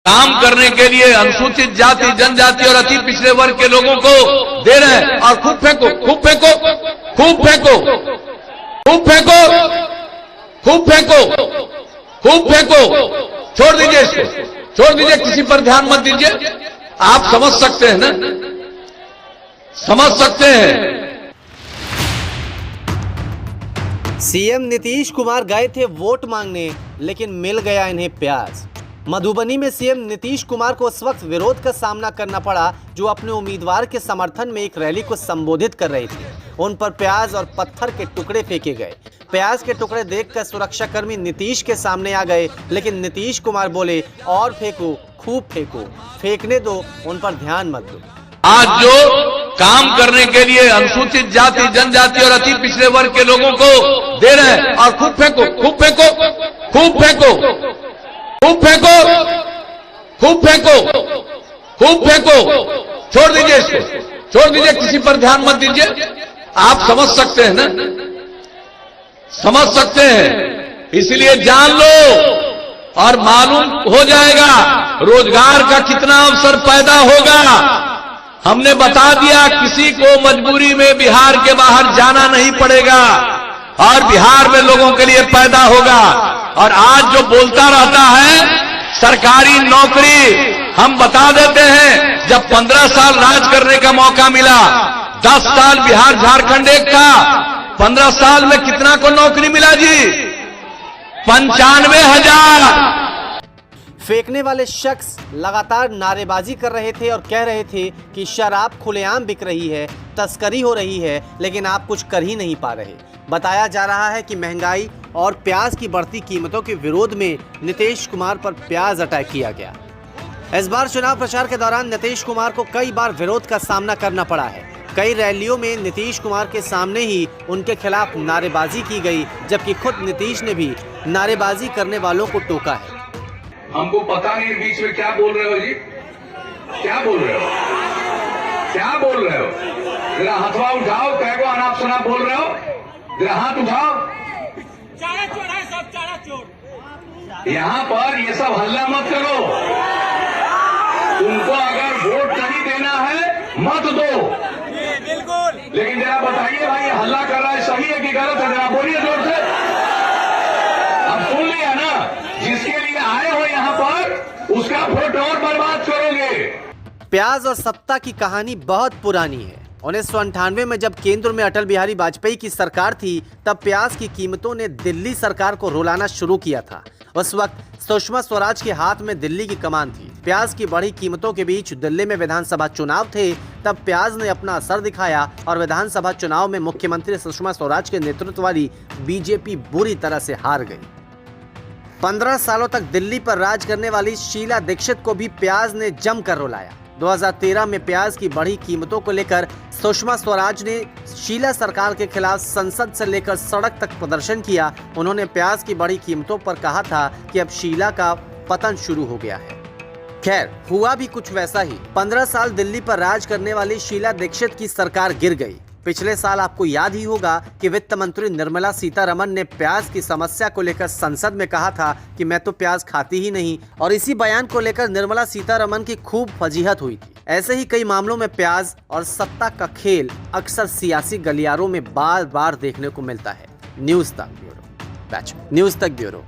काम करने के लिए अनुसूचित जाति, जनजाति और अति पिछड़े वर्ग के लोगों को दे रहे हैं। और खूब फेंको, खूब फेंको, खूब फेंको, खूब फेंको, खूब फेंको, खूब फेंको। छोड़ दीजिए इसको, छोड़ दीजिए, किसी पर ध्यान मत दीजिए। आप समझ सकते हैं ना, समझ सकते हैं। सीएम नीतीश कुमार गए थे वोट मांगने, लेकिन मिल गया इन्हें प्याज। मधुबनी में सीएम नीतीश कुमार को उस वक्त विरोध का सामना करना पड़ा जो अपने उम्मीदवार के समर्थन में एक रैली को संबोधित कर रहे थे। उन पर प्याज और पत्थर के टुकड़े फेंके गए। प्याज के टुकड़े देखकर सुरक्षाकर्मी नीतीश के सामने आ गए, लेकिन नीतीश कुमार बोले, और फेंको, खूब फेंको, फेंकने दो, उन पर ध्यान मत दो। आज जो काम करने के लिए अनुसूचित जाति, जनजाति और अति पिछड़े वर्ग के लोगों को दे रहे हैं। और खूब फेंको, खूब फेंको, खूब फेंको, खूब फेंको, खूब फेंको, खूब फेंको। छोड़ दीजिए इसको, छोड़ दीजिए, किसी पर ध्यान मत दीजिए। आप समझ सकते हैं ना, समझ सकते हैं। इसलिए जान लो और मालूम हो जाएगा रोजगार का कितना अवसर पैदा होगा। हमने बता दिया, किसी को मजबूरी में बिहार के बाहर जाना नहीं पड़ेगा और बिहार में लोगों के लिए पैदा होगा। और आज जो बोलता रहता है सरकारी नौकरी, हम बता देते हैं, जब 15 साल राज करने का मौका मिला, 10 साल बिहार झारखंड एक था, 15 साल में कितना को नौकरी मिला जी? 95,000। फेंकने वाले शख्स लगातार नारेबाजी कर रहे थे और कह रहे थे कि शराब खुलेआम बिक रही है, तस्करी हो रही है, लेकिन आप कुछ कर ही नहीं पा रहे। बताया जा रहा है कि महंगाई और प्याज की बढ़ती कीमतों के विरोध में नीतीश कुमार पर प्याज अटैक किया गया। इस बार चुनाव प्रचार के दौरान नीतीश कुमार को कई बार विरोध का सामना करना पड़ा है। कई रैलियों में नीतीश कुमार के सामने ही उनके खिलाफ नारेबाजी की गई, जबकि खुद नीतीश ने भी नारेबाजी करने वालों को टोका है। हमको पता नहीं बीच में क्या बोल रहे हो जी, क्या बोल रहे हो, क्या बोल रहे हो? जरा हथवा उठाओ, कैगो अनाप शनाप बोल रहे हो, जरा हाथ उठाओ। चारा चोर है सब, चारा चोर। यहाँ पर ये सब हल्ला मत करो। तुमको अगर वोट नहीं देना है मत दो, बिल्कुल। लेकिन जरा बताइए भाई, ये हल्ला कर रहा है सही है कि गलत है? जरा बोलिए जोर से। अब सुन लिया ना, जिसके लिए आए हो यहाँ पर उसका वोट और बर्बाद करोगे। प्याज और सत्ता की कहानी बहुत पुरानी है। 1998 में जब केंद्र में अटल बिहारी वाजपेयी की सरकार थी, तब प्याज की कीमतों ने दिल्ली सरकार को रुलाना शुरू किया था। उस वक्त सुषमा स्वराज के हाथ में दिल्ली की कमान थी। प्याज की बढ़ी कीमतों के बीच दिल्ली में विधानसभा चुनाव थे, तब प्याज ने अपना असर दिखाया और विधानसभा चुनाव में मुख्यमंत्री सुषमा स्वराज के नेतृत्व वाली बीजेपी बुरी तरह से हार गई। 15 सालों तक दिल्ली पर राज करने वाली शीला दीक्षित को भी प्याज ने जमकर रुलाया। 2013 में प्याज की बढ़ी कीमतों को लेकर सुषमा स्वराज ने शीला सरकार के खिलाफ संसद से लेकर सड़क तक प्रदर्शन किया। उन्होंने प्याज की बढ़ी कीमतों पर कहा था कि अब शीला का पतन शुरू हो गया है। खैर, हुआ भी कुछ वैसा ही। 15 साल दिल्ली पर राज करने वाली शीला दीक्षित की सरकार गिर गई। पिछले साल आपको याद ही होगा कि वित्त मंत्री निर्मला सीतारमण ने प्याज की समस्या को लेकर संसद में कहा था कि मैं तो प्याज खाती ही नहीं, और इसी बयान को लेकर निर्मला सीतारमण की खूब फजीहत हुई थी। ऐसे ही कई मामलों में प्याज और सत्ता का खेल अक्सर सियासी गलियारों में बार बार देखने को मिलता है। न्यूज़ तक ब्यूरो।